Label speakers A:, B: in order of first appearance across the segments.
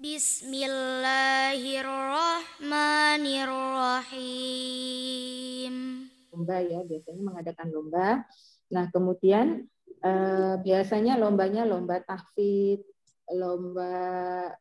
A: Bismillahirrahmanirrahim.
B: Lomba ya, biasanya mengadakan lomba. Nah, kemudian biasanya lombanya lomba tahfidz, lomba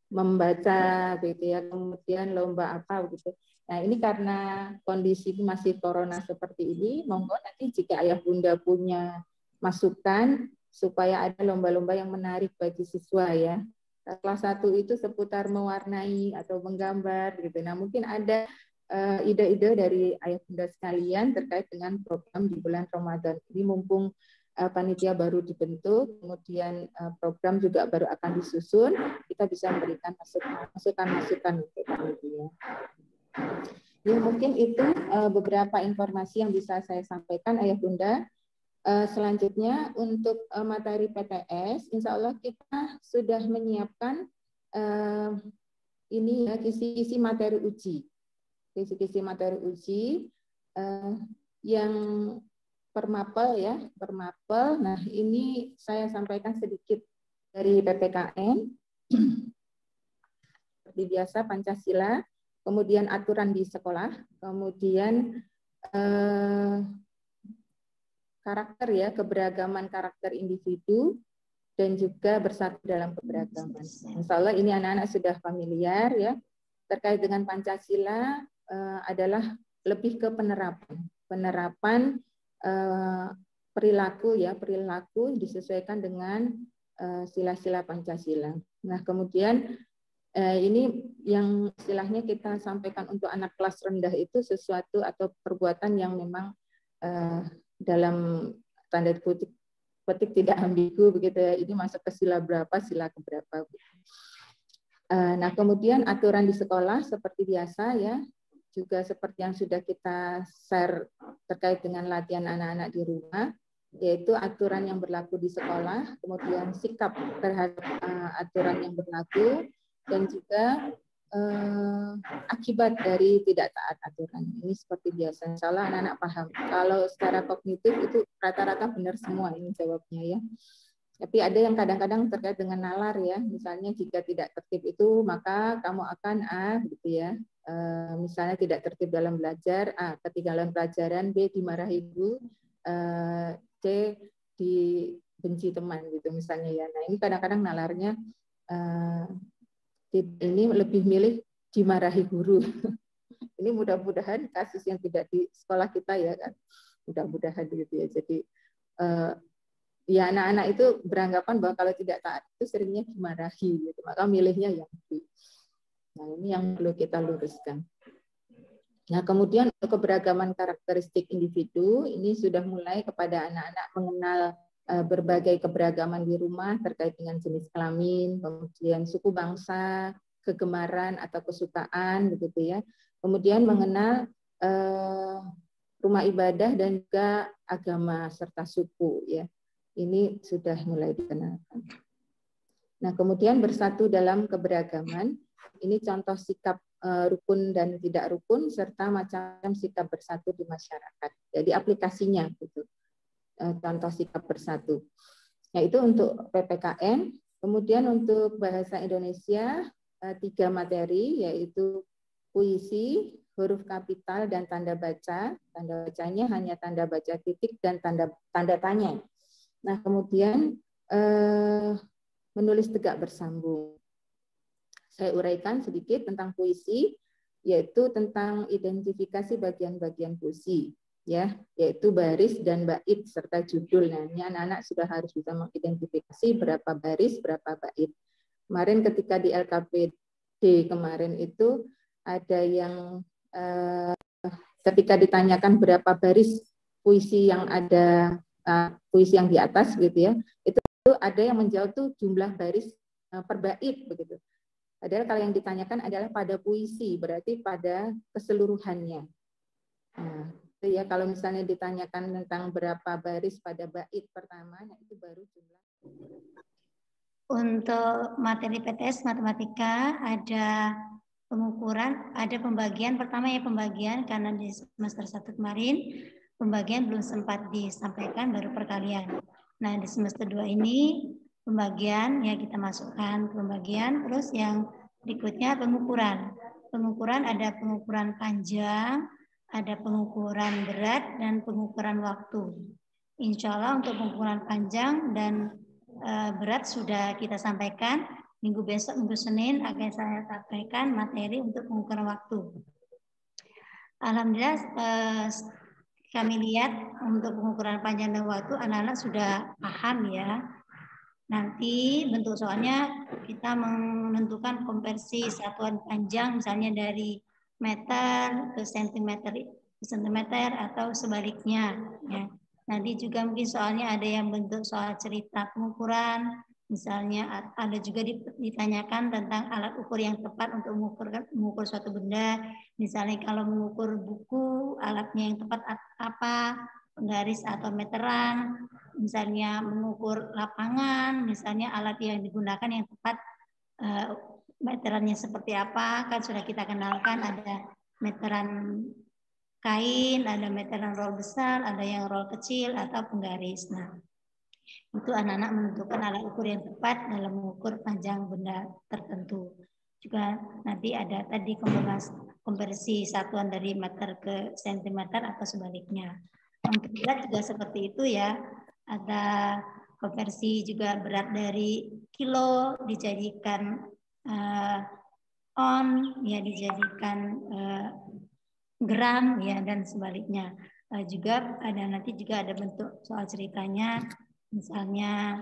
B: membaca gitu ya, kemudian lomba apa gitu. Nah, ini karena kondisi masih corona seperti ini, monggo nanti jika ayah bunda punya masukan supaya ada lomba-lomba yang menarik bagi siswa ya. Kelas 1 itu seputar mewarnai atau menggambar gitu. Nah, mungkin ada ide-ide dari ayah bunda sekalian terkait dengan program di bulan Ramadan. Ini mumpung panitia baru dibentuk, kemudian program juga baru akan disusun, kita bisa memberikan masukan-masukan untuk panitia. Ya, mungkin itu beberapa informasi yang bisa saya sampaikan ayah bunda. Selanjutnya untuk materi PTS, insya Allah kita sudah menyiapkan ini ya kisi-kisi materi uji. Kisi-kisi materi uji yang per mapel ya, per mapel. Nah, ini saya sampaikan sedikit dari PPKN. Seperti biasa Pancasila, kemudian aturan di sekolah, kemudian karakter ya, keberagaman karakter individu, dan juga bersatu dalam keberagaman. Insya Allah ini anak-anak sudah familiar ya. Terkait dengan Pancasila adalah lebih ke penerapan perilaku ya, perilaku disesuaikan dengan sila-sila Pancasila. Nah, kemudian ini yang istilahnya kita sampaikan untuk anak kelas rendah itu sesuatu atau perbuatan yang memang dalam tanda petik tidak ambigu begitu ya. Ini masuk ke sila berapa, sila keberapa. Nah, kemudian aturan di sekolah seperti biasa ya, juga seperti yang sudah kita share terkait dengan latihan anak-anak di rumah, yaitu aturan yang berlaku di sekolah, kemudian sikap terhadap aturan yang berlaku, dan juga akibat dari tidak taat aturan. Ini seperti biasa. Insya Allah anak-anak paham. Kalau secara kognitif itu rata-rata benar semua ini jawabnya ya. Tapi ada yang kadang-kadang terkait dengan nalar ya. Misalnya jika tidak tertib itu maka kamu akan gitu ya. Misalnya tidak tertib dalam belajar, ketinggalan pelajaran, B dimarahi guru, C dibenci teman gitu misalnya ya. Nah ini kadang-kadang nalarnya ini lebih milih dimarahi guru. Ini mudah-mudahan kasus yang tidak di sekolah kita ya kan. Mudah-mudahan gitu ya. Jadi ya anak-anak itu beranggapan bahwa kalau tidak taat itu seringnya dimarahi gitu. Maka milihnya yang B. Nah, ini yang perlu kita luruskan. Nah, kemudian untuk keberagaman karakteristik individu, ini sudah mulai kepada anak-anak mengenal berbagai keberagaman di rumah terkait dengan jenis kelamin, kemudian suku bangsa, kegemaran atau kesukaan, begitu ya. Kemudian mengenal rumah ibadah dan juga agama serta suku, ya. Ini sudah mulai dikenalkan. Nah, kemudian bersatu dalam keberagaman. Ini contoh sikap rukun dan tidak rukun serta macam sikap bersatu di masyarakat. Jadi aplikasinya gitu. Contoh sikap bersatu. Nah, itu untuk PPKN. Kemudian untuk bahasa Indonesia 3 materi yaitu puisi, huruf kapital dan tanda baca. Tanda bacanya hanya tanda baca titik dan tanda tanya. Nah, kemudian menulis tegak bersambung. Saya uraikan sedikit tentang puisi, yaitu tentang identifikasi bagian-bagian puisi, ya, yaitu baris dan bait serta judul. Nah, ini anak-anak sudah harus bisa mengidentifikasi berapa baris, berapa bait. Kemarin ketika di LKPD kemarin itu ada yang ketika ditanyakan berapa baris puisi yang ada, puisi yang di atas gitu ya, itu ada yang menjawab tuh jumlah baris per bait begitu. Padahal kalau yang ditanyakan adalah pada puisi, berarti pada keseluruhannya. Nah, itu ya kalau misalnya ditanyakan tentang berapa baris pada bait pertama, nah itu baru jumlah.
C: Untuk materi PTS matematika ada pengukuran, ada pembagian. Pertama ya pembagian, karena di semester 1 kemarin pembagian belum sempat disampaikan, baru perkalian. Nah di semester 2 ini pembagian, ya kita masukkan pembagian. Terus yang berikutnya pengukuran. Pengukuran ada pengukuran panjang, ada pengukuran berat, dan pengukuran waktu. Insya Allah untuk pengukuran panjang dan berat sudah kita sampaikan. Minggu besok, minggu Senin akan saya sampaikan materi untuk pengukuran waktu. Alhamdulillah kami lihat untuk pengukuran panjang dan waktu anak-anak sudah paham ya. Nanti bentuk soalnya kita menentukan konversi satuan panjang misalnya dari meter ke sentimeter atau sebaliknya ya. Nanti juga mungkin soalnya ada yang bentuk soal cerita pengukuran, misalnya ada juga ditanyakan tentang alat ukur yang tepat untuk mengukur suatu benda. Misalnya kalau mengukur buku, alatnya yang tepat apa, penggaris atau meteran. Misalnya mengukur lapangan, misalnya alat yang digunakan yang tepat meterannya seperti apa, kan sudah kita kenalkan ada meteran kain, ada meteran roll besar, ada yang roll kecil atau penggaris. Nah, itu anak-anak menentukan alat ukur yang tepat dalam mengukur panjang benda tertentu. Juga nanti ada tadi konversi satuan dari meter ke sentimeter atau sebaliknya. Untuk berat juga seperti itu ya. Ada konversi juga berat dari kilo dijadikan on, ya dijadikan gram ya dan sebaliknya. Juga ada nanti juga ada bentuk soal ceritanya, misalnya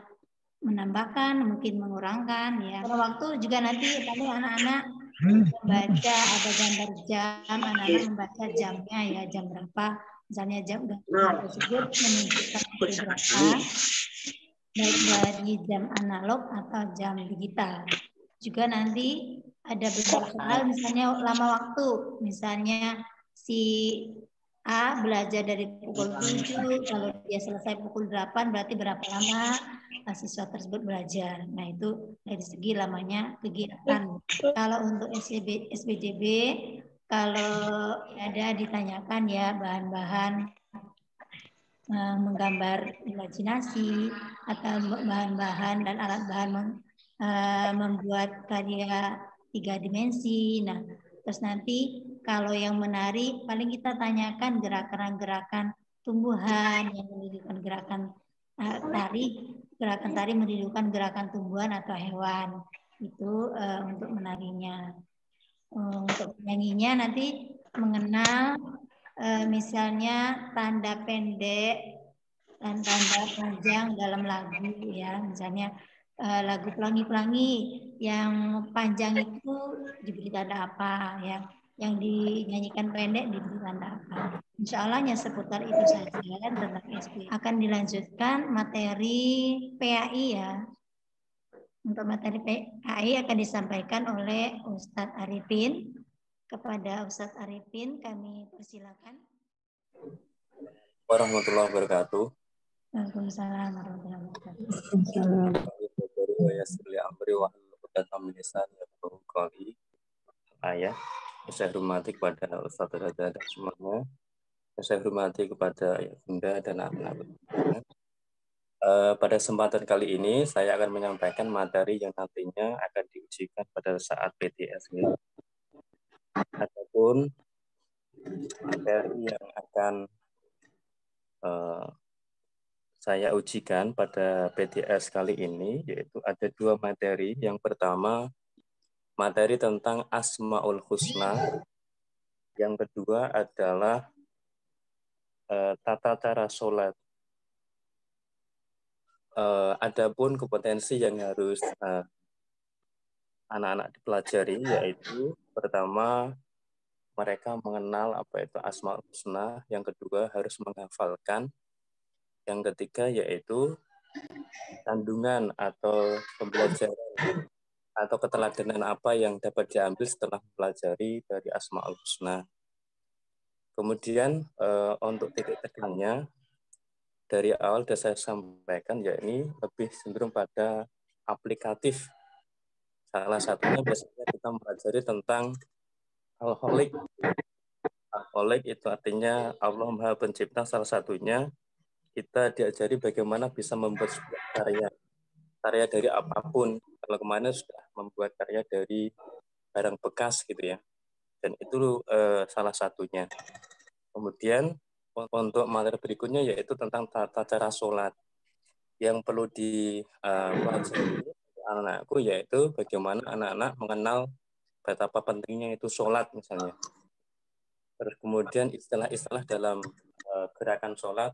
C: menambahkan, mungkin mengurangkan ya. Pada waktu juga nanti anak-anak membaca, ada gambar jam, anak-anak membaca jamnya ya, jam berapa. Misalnya jam tersebut menunjukkan pukul berapa, baik dari jam analog atau jam digital. Juga nanti ada bentuk soal misalnya lama waktu, misalnya si A belajar dari pukul 7, kalau dia selesai pukul 8 berarti berapa lama siswa tersebut belajar. Nah itu dari segi lamanya kegiatan. Kalau untuk SBJB, kalau ada ditanyakan ya bahan-bahan menggambar imajinasi atau bahan-bahan dan alat bahan membuat karya 3 dimensi. Nah, terus nanti kalau yang menari paling kita tanyakan gerakan-gerakan tumbuhan yang menunjukkan gerakan tari menunjukkan gerakan tumbuhan atau hewan. Itu untuk menarinya. Untuk penyanyinya nanti mengenal misalnya tanda pendek dan tanda panjang dalam lagu ya, misalnya lagu Pelangi-Pelangi yang panjang itu diberi tanda apa ya, yang dinyanyikan pendek diberi tanda apa. Insya Allahnya seputar itu saja tentang SP. Akan dilanjutkan materi PAI ya. Untuk materi PAI akan disampaikan oleh Ustadz Arifin. Kepada Ustadz Arifin kami persilakan.
A: Warahmatullahi wabarakatuh.
C: Waalaikumsalam warahmatullahi wabarakatuh.
A: Saya hormati kepada Ustadz dan semuanya. Saya hormati kepada Bunda dan anak-anak. Pada kesempatan kali ini saya akan menyampaikan materi yang nantinya akan diujikan pada saat PTS ini. Adapun materi yang akan saya ujikan pada PTS kali ini yaitu ada 2 materi. Yang pertama materi tentang Asmaul Husna. Yang kedua adalah tata cara sholat. Adapun kompetensi yang harus anak-anak dipelajari yaitu pertama mereka mengenal apa itu Asmaul Husna, yang kedua harus menghafalkan, yang ketiga yaitu kandungan atau pembelajaran atau keteladanan apa yang dapat diambil setelah mempelajari dari Asmaul Husna. Kemudian untuk titik tekannya dari awal sudah saya sampaikan, yakni lebih cenderung pada aplikatif. Salah satunya biasanya kita mempelajari tentang Al-Khaliq. Al-Khaliq itu artinya Allah Maha Pencipta. Salah satunya kita diajari bagaimana bisa membuat sebuah karya. karya dari apapun. Kalau kemarin sudah membuat karya dari barang bekas gitu ya, dan itu salah satunya. Kemudian untuk materi berikutnya yaitu tentang tata cara sholat yang perlu dipelajari anak-anakku, yaitu bagaimana anak-anak mengenal betapa pentingnya itu sholat misalnya. Terus kemudian istilah-istilah dalam gerakan sholat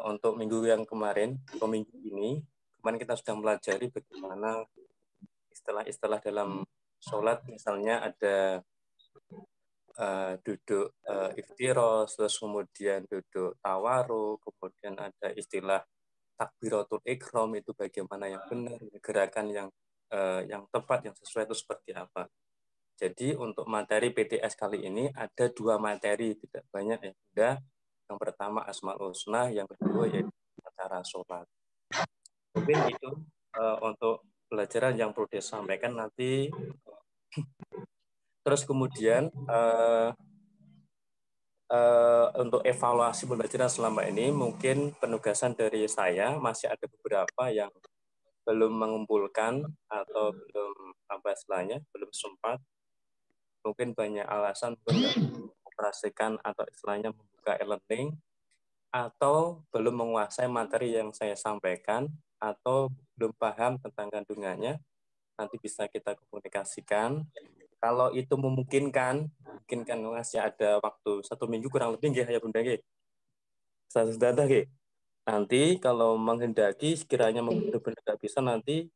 A: untuk minggu yang kemarin atau minggu ini, kemarin kita sudah pelajari bagaimana istilah-istilah dalam sholat, misalnya ada duduk iftiros, terus kemudian duduk tawaru, kemudian ada istilah takbiratul ikram, itu bagaimana yang benar, gerakan yang tepat, yang sesuai itu seperti apa. Jadi untuk materi PTS kali ini ada 2 materi, tidak banyak ya. Udah, yang pertama Asmaul Husna, yang kedua yaitu cara sholat. Mungkin itu untuk pelajaran yang perlu disampaikan nanti. Terus kemudian untuk evaluasi pembelajaran selama ini, mungkin penugasan dari saya masih ada beberapa yang belum mengumpulkan atau belum sempat. Mungkin banyak alasan belum mengoperasikan atau istilahnya membuka e-learning, atau belum menguasai materi yang saya sampaikan, atau belum paham tentang kandungannya. Nanti bisa kita komunikasikan. Kalau itu memungkinkan masih ada waktu 1 minggu kurang lebih ya Bunda nggih. Sudah nggih. Nanti kalau menghendaki sekiranya benar-benar bisa, nanti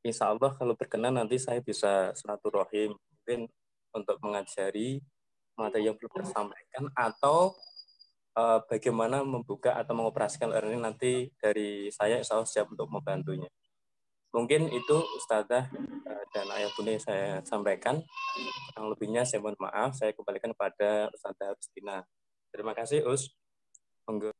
A: insya Allah kalau berkenan nanti saya bisa silaturahim mungkin untuk mengajari materi yang belum tersampaikan, atau bagaimana membuka atau mengoperasikan e-learning nanti dari saya insya Allah siap untuk membantunya. Mungkin itu Ustazah dan Ayah Bunda yang saya sampaikan. Kurang lebihnya saya mohon maaf, saya kembalikan kepada Ustazah Agustina. Terima kasih Us. Monggo.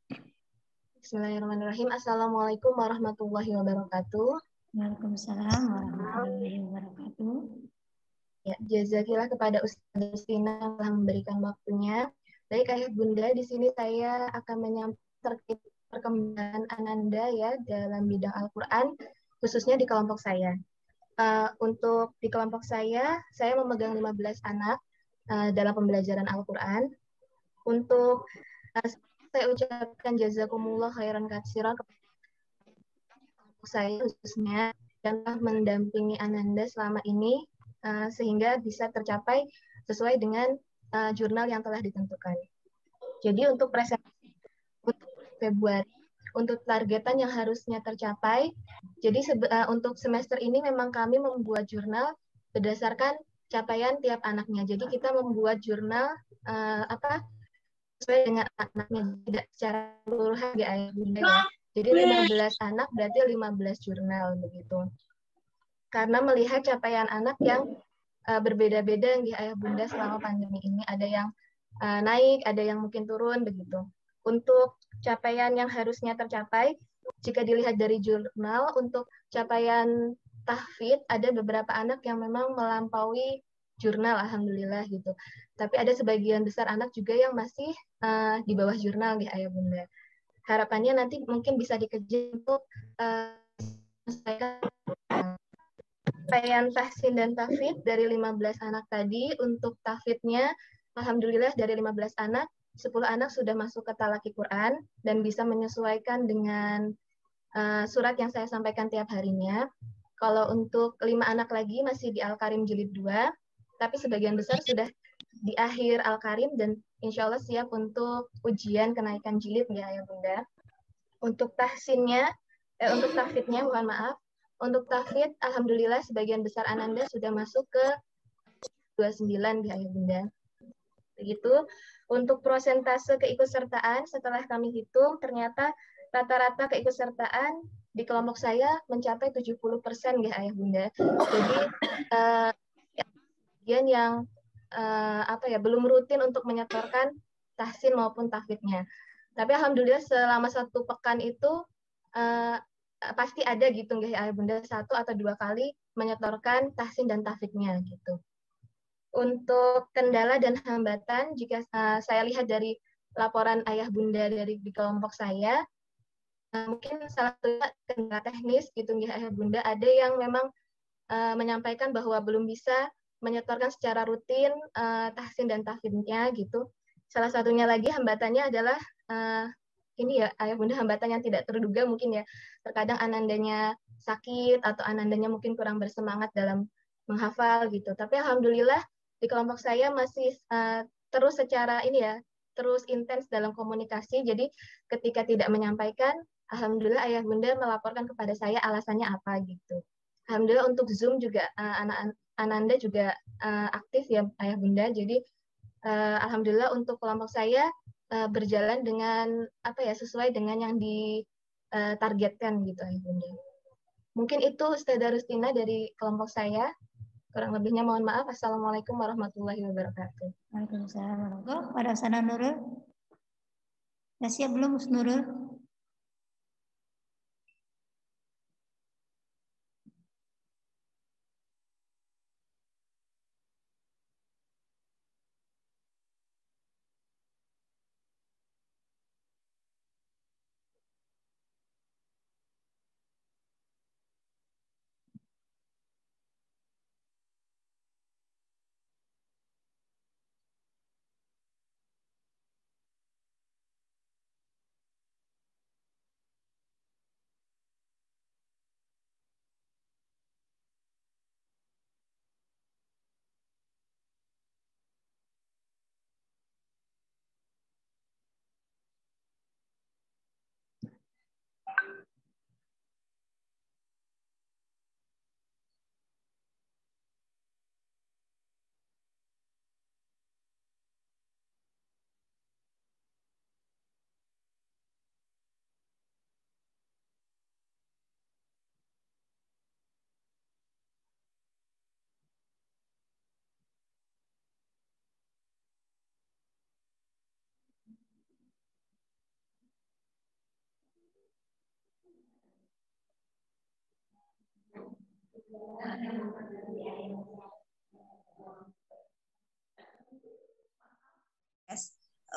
D: Bismillahirrahmanirrahim. Assalamualaikum warahmatullahi wabarakatuh.
C: Waalaikumsalam warahmatullahi wabarakatuh.
D: Ya, jazakillah kepada Ustazah Agustina yang telah memberikan waktunya. Baik Ayah Bunda, di sini saya akan menyampaikan terkait perkembangan Ananda ya dalam bidang Al-Quran, khususnya di kelompok saya. Untuk di kelompok saya memegang 15 anak dalam pembelajaran Al-Quran. Untuk saya ucapkan jazakumullah khairan katsiran kepada saya khususnya yang telah mendampingi Ananda selama ini sehingga bisa tercapai sesuai dengan jurnal yang telah ditentukan. Jadi untuk presentasi untuk Februari, untuk targetan yang harusnya tercapai, jadi untuk semester ini memang kami membuat jurnal berdasarkan capaian tiap anaknya. Jadi kita membuat jurnal sesuai dengan anaknya, tidak secara keseluruhan ya Ayah Bunda ya. Jadi 15 anak berarti 15 jurnal begitu. Karena melihat capaian anak yang berbeda-beda ya Ayah Bunda selama pandemi ini, ada yang naik, ada yang mungkin turun begitu. Untuk capaian yang harusnya tercapai, jika dilihat dari jurnal, untuk capaian tahfidz ada beberapa anak yang memang melampaui jurnal, alhamdulillah gitu. Tapi ada sebagian besar anak juga yang masih di bawah jurnal ya Ayah Bunda. Harapannya nanti mungkin bisa dikejar untuk capaian tahsin dan tahfidz dari 15 anak tadi. Untuk tahfidznya alhamdulillah dari 15 anak 10 anak sudah masuk ke talaqi Quran dan bisa menyesuaikan dengan surat yang saya sampaikan tiap harinya. Kalau untuk 5 anak lagi masih di Al-Karim jilid 2, tapi sebagian besar sudah di akhir Al-Karim dan insya Allah siap untuk ujian kenaikan jilid ya Ayah Bunda. Untuk tahsinnya, untuk tahfidznya mohon maaf, untuk tahfidz alhamdulillah sebagian besar Ananda sudah masuk ke 29 ya Ayah Bunda. Begitu. Untuk prosentase keikutsertaan setelah kami hitung ternyata rata-rata keikutsertaan di kelompok saya mencapai 70% ya Ayah Bunda. Jadi bagian yang belum rutin untuk menyetorkan tahsin maupun tahfidznya. Tapi alhamdulillah selama 1 pekan itu pasti ada gitu ya Ayah Bunda 1 atau 2 kali menyetorkan tahsin dan tahfidznya gitu. Untuk kendala dan hambatan, jika saya lihat dari laporan Ayah Bunda dari di kelompok saya, mungkin salah satu kendala teknis gitu ya Ayah Bunda, ada yang memang menyampaikan bahwa belum bisa menyetorkan secara rutin tahsin dan tahfidnya gitu. Salah satunya lagi hambatannya adalah ini ya Ayah Bunda, hambatan yang tidak terduga mungkin ya. Terkadang anandanya sakit atau anandanya mungkin kurang bersemangat dalam menghafal gitu. Tapi alhamdulillah di kelompok saya masih terus secara ini ya, terus intens dalam komunikasi. Jadi ketika tidak menyampaikan, alhamdulillah Ayah Bunda melaporkan kepada saya alasannya apa gitu. Alhamdulillah untuk Zoom juga anak Ananda juga aktif ya Ayah Bunda. Jadi alhamdulillah untuk kelompok saya berjalan dengan apa ya, sesuai dengan yang ditargetkan gitu Ayah Bunda. Mungkin itu Ustazah Rustina dari kelompok saya. Kurang lebihnya mohon maaf. Assalamualaikum warahmatullahi wabarakatuh.
C: Waalaikumsalam. Pada sana Nurul. Sudah siap belum Nurul?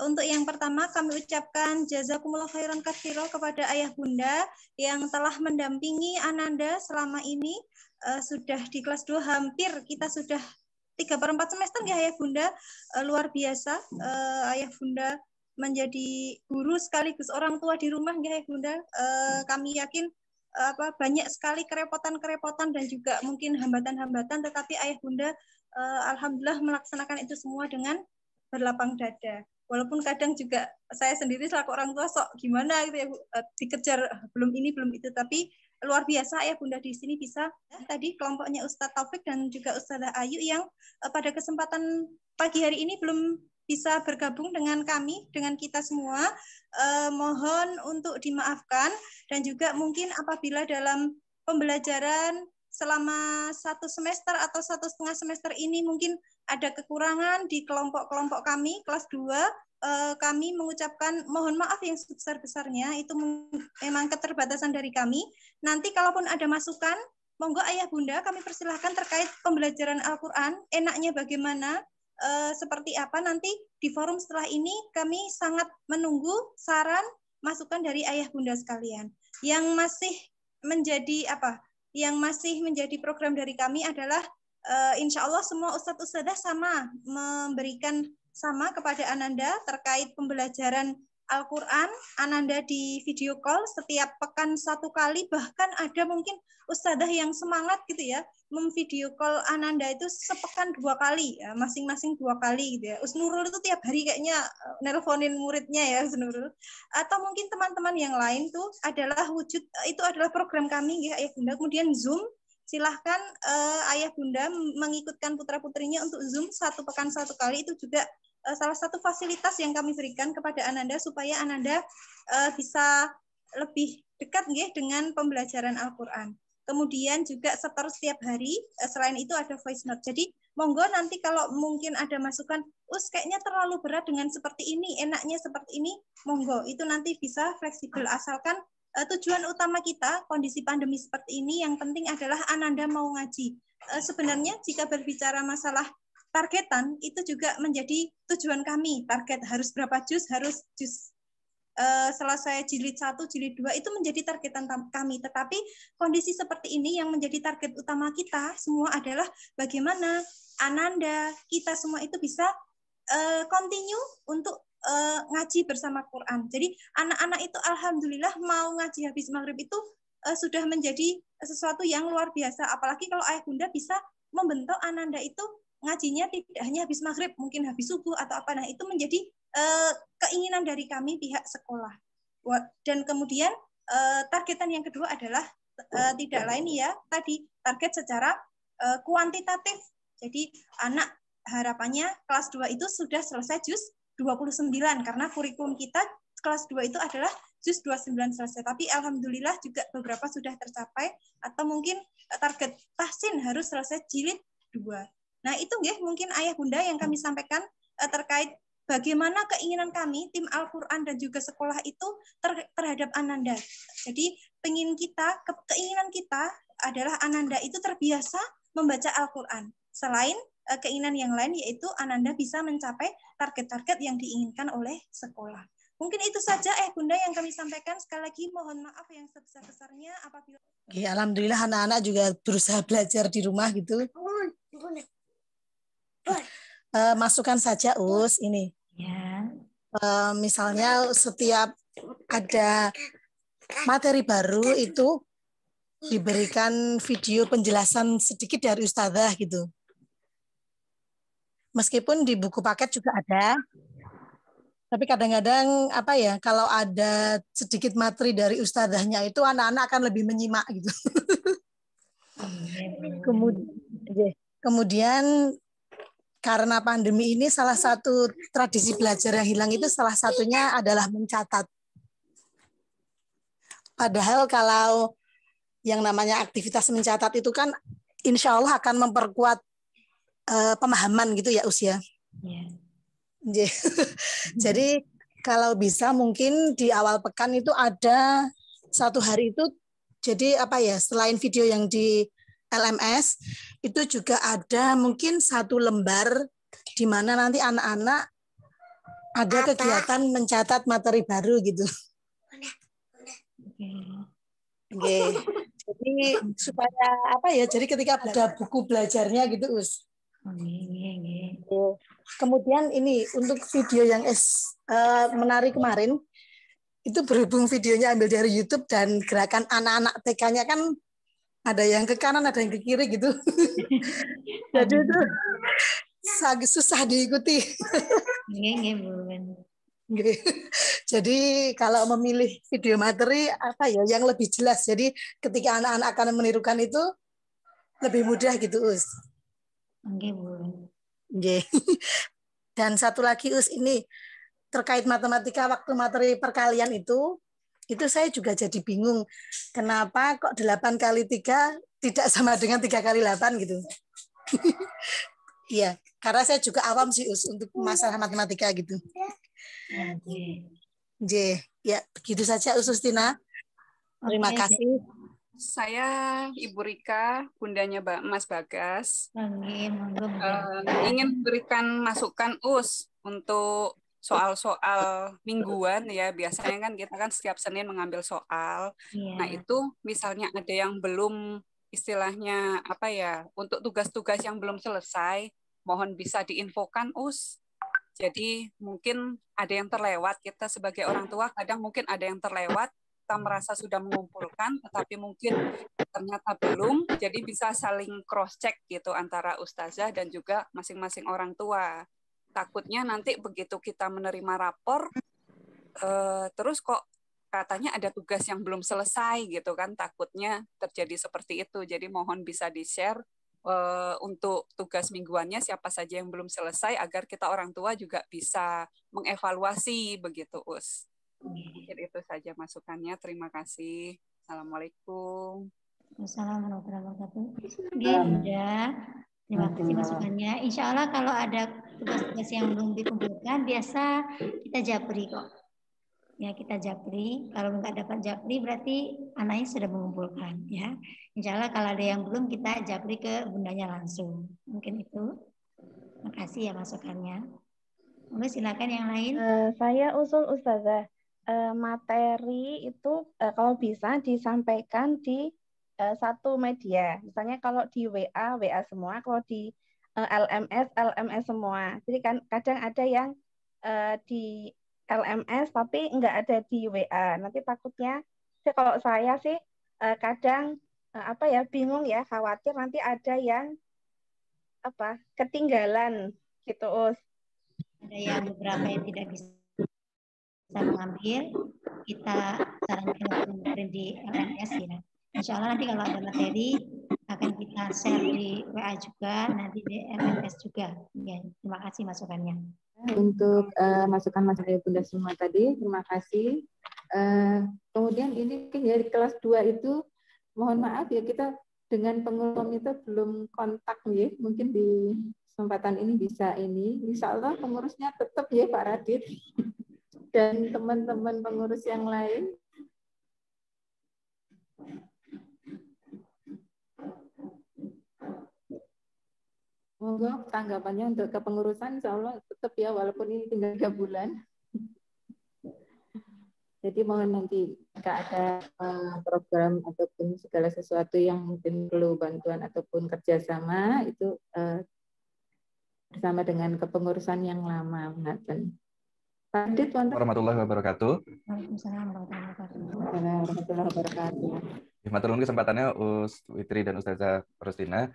E: Untuk yang pertama kami ucapkan jazakumullah khairan katsiro kepada Ayah Bunda yang telah mendampingi Ananda selama ini. Sudah di kelas 2 hampir kita sudah 3/4 semester ya Ayah Bunda. Luar biasa Ayah Bunda menjadi guru sekaligus orang tua di rumah ya Ayah Bunda. Kami yakin banyak sekali kerepotan-kerepotan dan juga mungkin hambatan-hambatan, tetapi Ayah Bunda alhamdulillah melaksanakan itu semua dengan berlapang dada. Walaupun kadang juga saya sendiri selaku orang tua sok gimana gitu ya, dikejar belum ini belum itu, tapi luar biasa Ayah Bunda di sini bisa tadi kelompoknya Ustadz Taufik dan juga Ustazah Ayu yang pada kesempatan pagi hari ini belum bisa bergabung dengan kami, dengan kita semua. Mohon untuk dimaafkan, dan juga mungkin apabila dalam pembelajaran selama 1 semester atau 1,5 semester ini mungkin ada kekurangan di kelompok-kelompok kami, kelas 2, kami mengucapkan mohon maaf yang sebesar-besarnya, itu memang keterbatasan dari kami. Nanti kalaupun ada masukan, monggo Ayah Bunda kami persilahkan terkait pembelajaran Al-Quran, enaknya bagaimana, seperti apa, nanti di forum setelah ini kami sangat menunggu saran, masukan dari Ayah Bunda sekalian. Yang masih menjadi program dari kami adalah insya Allah semua Ustadz-Ustadzah sama memberikan sama kepada Ananda terkait pembelajaran Al-Quran. Ananda di video call setiap pekan 1 kali, bahkan ada mungkin Ustadzah yang semangat gitu ya, memvideo call Ananda itu sepekan 2 kali, ya, masing-masing 2 kali gitu ya. Usnurul itu tiap hari kayaknya nelponin muridnya ya Usnurul. Atau mungkin teman-teman yang lain tuh adalah wujud, itu adalah program kami ya Ayah Bunda. Kemudian Zoom, silahkan Ayah Bunda mengikutkan putra-putrinya untuk Zoom 1 pekan 1 kali, itu juga salah satu fasilitas yang kami berikan kepada Ananda supaya Ananda bisa lebih dekat dengan pembelajaran Al-Quran. Kemudian juga setor setiap hari, selain itu ada voice note. Jadi monggo nanti kalau mungkin ada masukan, kayaknya terlalu berat dengan seperti ini, enaknya seperti ini, monggo. Itu nanti bisa fleksibel, asalkan tujuan utama kita, kondisi pandemi seperti ini, yang penting adalah Ananda mau ngaji. Sebenarnya jika berbicara masalah targetan, itu juga menjadi tujuan kami. Target harus berapa juz, harus juz selesai jilid 1, jilid 2 itu menjadi targetan kami. Tetapi kondisi seperti ini yang menjadi target utama kita semua adalah bagaimana Ananda, kita semua itu bisa continue untuk ngaji bersama Quran. Jadi anak-anak itu alhamdulillah mau ngaji habis maghrib itu sudah menjadi sesuatu yang luar biasa. Apalagi kalau ayah bunda bisa membentuk Ananda itu ngajinya tidak hanya habis maghrib, mungkin habis subuh atau apa. Nah, itu menjadi keinginan dari kami pihak sekolah. Dan kemudian targetan yang kedua adalah tidak lain ya tadi target secara kuantitatif. Jadi anak harapannya kelas 2 itu sudah selesai juz 29 karena kurikulum kita kelas 2 itu adalah juz 29 selesai. Tapi alhamdulillah juga beberapa sudah tercapai atau mungkin target tahsin harus selesai jilid 2. Nah, itu nggih mungkin ayah bunda yang kami sampaikan terkait bagaimana keinginan kami tim Al-Qur'an dan juga sekolah itu terhadap Ananda. Jadi keinginan kita adalah Ananda itu terbiasa membaca Al-Qur'an. Selain keinginan yang lain yaitu Ananda bisa mencapai target-target yang diinginkan oleh sekolah. Mungkin itu saja bunda yang kami sampaikan. Sekali lagi mohon maaf yang sebesar-besarnya apabila
F: alhamdulillah anak-anak juga berusaha belajar di rumah gitu. Masukkan saja Us ini.
C: Ya.
F: Misalnya setiap ada materi baru itu diberikan video penjelasan sedikit dari ustazah gitu. Meskipun di buku paket juga ada, tapi kadang-kadang apa ya, kalau ada sedikit materi dari ustazahnya itu anak-anak akan lebih menyimak gitu. Kemudian karena pandemi ini salah satu tradisi belajar yang hilang itu salah satunya adalah mencatat. Padahal kalau yang namanya aktivitas mencatat itu kan insya Allah akan memperkuat pemahaman gitu ya usia. Yeah. Jadi kalau bisa mungkin di awal pekan itu ada satu hari itu jadi apa ya, selain video yang di LMS itu juga ada mungkin satu lembar di mana nanti anak-anak ada kegiatan mencatat materi baru gitu. Okay. Jadi supaya apa ya, jadi ketika ada buku belajarnya gitu Us. Kemudian ini untuk video yang menarik kemarin itu berhubung videonya ambil dari YouTube dan gerakan anak-anak TK-nya kan ada yang ke kanan ada yang ke kiri gitu. Jadi itu sangat susah diikuti. Jadi kalau memilih video materi apa ya yang lebih jelas, jadi ketika anak-anak akan menirukan itu lebih mudah gitu Us. Dan satu lagi Us, ini terkait matematika waktu materi perkalian itu saya juga jadi bingung. Kenapa kok 8 kali 3 tidak sama dengan 3 kali 8 gitu. Iya, karena saya juga awam sih Us untuk masalah matematika gitu. Ya, begitu saja Ustina. Terima kasih.
G: Saya Ibu Rika, bundanya Mas Bagas. Ingin berikan masukan Us untuk soal-soal mingguan ya. Biasanya kan kita kan setiap Senin mengambil soal. Nah, itu misalnya ada yang belum istilahnya apa ya, untuk tugas-tugas yang belum selesai, mohon bisa diinfokan Us. Jadi mungkin ada yang terlewat, kita sebagai orang tua kadang mungkin ada yang terlewat. Kita merasa sudah mengumpulkan, tetapi mungkin ternyata belum, jadi bisa saling cross-check gitu antara ustazah dan juga masing-masing orang tua. Takutnya nanti begitu kita menerima rapor, terus kok katanya ada tugas yang belum selesai gitu kan, takutnya terjadi seperti itu. Jadi mohon bisa di-share untuk tugas mingguannya siapa saja yang belum selesai, agar kita orang tua juga bisa mengevaluasi begitu Us. Mungkin itu saja masukannya. Terima kasih. Assalamualaikum.
C: Assalamualaikum warahmatullahi wabarakatuh. Terima kasih masukannya. Insya Allah kalau ada tugas-tugas yang belum dikumpulkan, biasa kita japri kok. Ya, kita japri. Kalau nggak dapat japri, berarti anaknya sudah mengumpulkan. Ya, insya Allah kalau ada yang belum, kita japri ke bundanya langsung. Mungkin itu. Terima kasih ya masukannya. Silakan yang lain.
D: Saya usul Ustazah.
H: materi itu kalau bisa disampaikan di satu media. Misalnya kalau di WA, WA semua, kalau di LMS, LMS semua. Jadi kan kadang ada yang di LMS tapi nggak ada di WA. Nanti takutnya, kalau saya sih kadang apa ya, bingung ya, khawatir nanti ada yang apa ketinggalan gitu, Us.
C: Ada yang beberapa yang tidak bisa mengambil, kita sarankan untuk mengirim di LMS ya. Insya Allah nanti kalau ada materi akan kita share di WA juga, nanti di LMS juga. Ya, terima kasih masukannya.
B: Untuk masukan-masukan Bunda semua tadi, terima kasih. Kemudian ini mungkin ya di kelas 2 itu, mohon maaf ya kita dengan pengurus itu belum kontak ya, mungkin di kesempatan ini bisa ini. Insya Allah pengurusnya tetap ya Pak Radit dan teman-teman pengurus yang lain. Monggo tanggapannya untuk kepengurusan insya Allah tetap ya, walaupun ini tinggal 3 bulan. Jadi mohon nanti jika ada program ataupun segala sesuatu yang mungkin perlu bantuan ataupun kerjasama itu bersama dengan kepengurusan yang lama. Pak Adit,
I: warahmatullahi wabarakatuh.
C: Waalaikumsalam
B: warahmatullahi wabarakatuh.
I: Matur nuwun kesempatannya Us Witri dan Ustazah Rustina.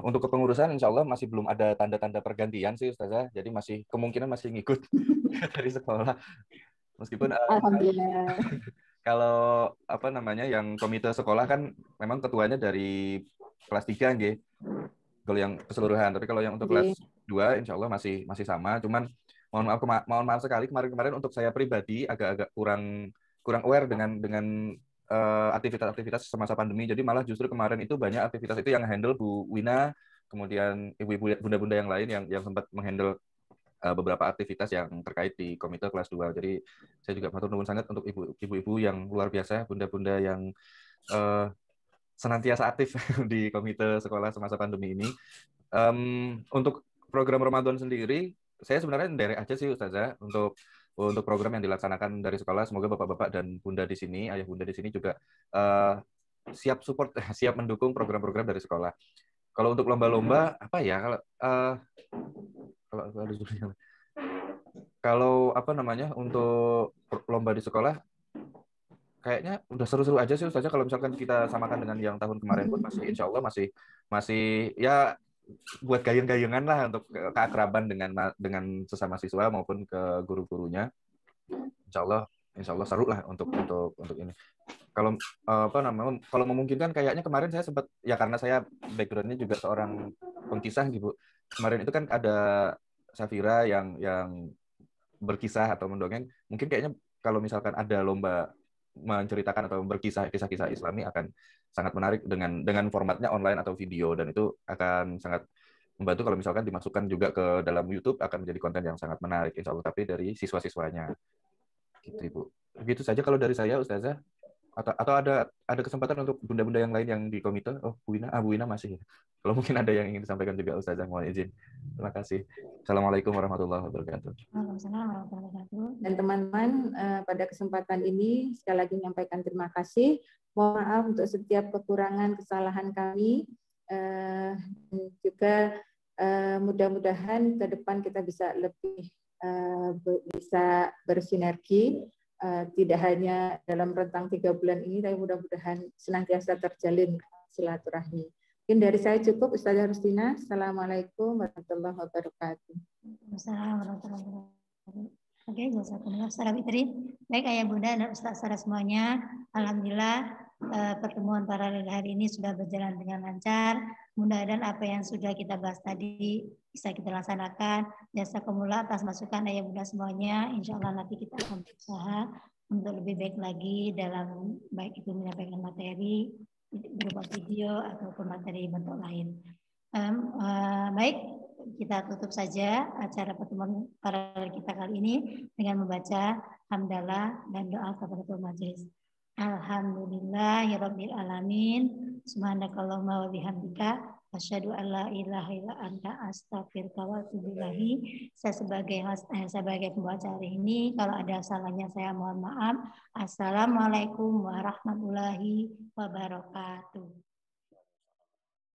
I: Untuk kepengurusan insya Allah masih belum ada tanda-tanda pergantian sih Ustazah, jadi masih kemungkinan masih ngikut dari sekolah. Meskipun
B: alhamdulillah.
I: Kalau apa namanya yang komite sekolah kan memang ketuanya dari kelas 3 nggih. Kalau yang keseluruhan, tapi kalau yang untuk kelas 2 insya Allah masih sama. Cuman mohon maaf sekali kemarin untuk saya pribadi agak kurang aware dengan aktivitas semasa pandemi. Jadi malah justru kemarin itu banyak aktivitas itu yang handle Bu Wina, kemudian ibu-ibu bunda-bunda yang lain yang sempat menghandle beberapa aktivitas yang terkait di komite kelas 2. Jadi saya juga matur nuwun sangat untuk ibu-ibu yang luar biasa, bunda-bunda yang senantiasa aktif di komite sekolah semasa pandemi ini. Untuk program Ramadan sendiri, saya sebenarnya nderek aja sih Ustazah untuk program yang dilaksanakan dari sekolah. Semoga bapak-bapak dan bunda di sini, ayah bunda di sini juga siap support, siap mendukung program-program dari sekolah. Kalau untuk lomba-lomba apa ya? Kalau apa namanya untuk lomba di sekolah, kayaknya udah seru-seru aja sih Ustazah. Kalau misalkan kita samakan dengan yang tahun kemarin pun masih insya Allah masih ya buat gayung-gayungan lah untuk keakraban dengan sesama siswa maupun ke guru-gurunya. Insya Allah seru lah untuk ini. Kalau apa namanya, kalau memungkinkan kayaknya kemarin saya sempat ya, karena saya backgroundnya juga seorang pengkisah gitu. Kemarin itu kan ada Safira yang berkisah atau mendongeng. Mungkin kayaknya kalau misalkan ada lomba menceritakan atau kisah-kisah Islami akan sangat menarik dengan formatnya online atau video, dan itu akan sangat membantu kalau misalkan dimasukkan juga ke dalam YouTube, akan menjadi konten yang sangat menarik insya Allah, tapi dari siswa-siswanya gitu Ibu. Begitu saja kalau dari saya Ustazah, atau ada kesempatan untuk bunda-bunda yang lain yang di komite. Oh Bu Wina masih ya. Kalau mungkin ada yang ingin disampaikan juga Ustazah, mohon izin. Terima kasih. Assalamualaikum warahmatullahi wabarakatuh.
B: Dan teman-teman, pada kesempatan ini sekali lagi menyampaikan terima kasih. Mohon maaf untuk setiap kekurangan, kesalahan kami. Juga mudah-mudahan ke depan kita bisa lebih bisa bersinergi, tidak hanya dalam rentang 3 bulan ini, tapi mudah-mudahan senantiasa terjalin silaturahmi. Mungkin dari saya cukup, Ustazah Rustina. Assalamualaikum warahmatullahi wabarakatuh.
C: Assalamualaikum warahmatullahi wabarakatuh. Oke, jazakumullah Ustazah Fitri. Baik Ayah Bunda dan Ustaz-Ustaz semuanya, alhamdulillah pertemuan paralel hari ini sudah berjalan dengan lancar. Mudah-mudahan apa yang sudah kita bahas tadi bisa kita laksanakan. Jazakumullah atas masukan Ayah Bunda semuanya. Insya Allah nanti kita akan berusaha untuk lebih baik lagi dalam baik itu menyampaikan materi berupa video ataupun materi bentuk lain. Baik, kita tutup saja acara pertemuan paralel kita kali ini dengan membaca hamdalah dan doa kepada majelis. Alhamdulillahirabbil alamin. Subhanakallahumma wa bihamdika Asyhadu an la ilaha illa anta astaghfiruka wa atubu ilaik. Saya sebagai pembaca hari ini, kalau ada salahnya saya mohon maaf. Assalamualaikum warahmatullahi wabarakatuh.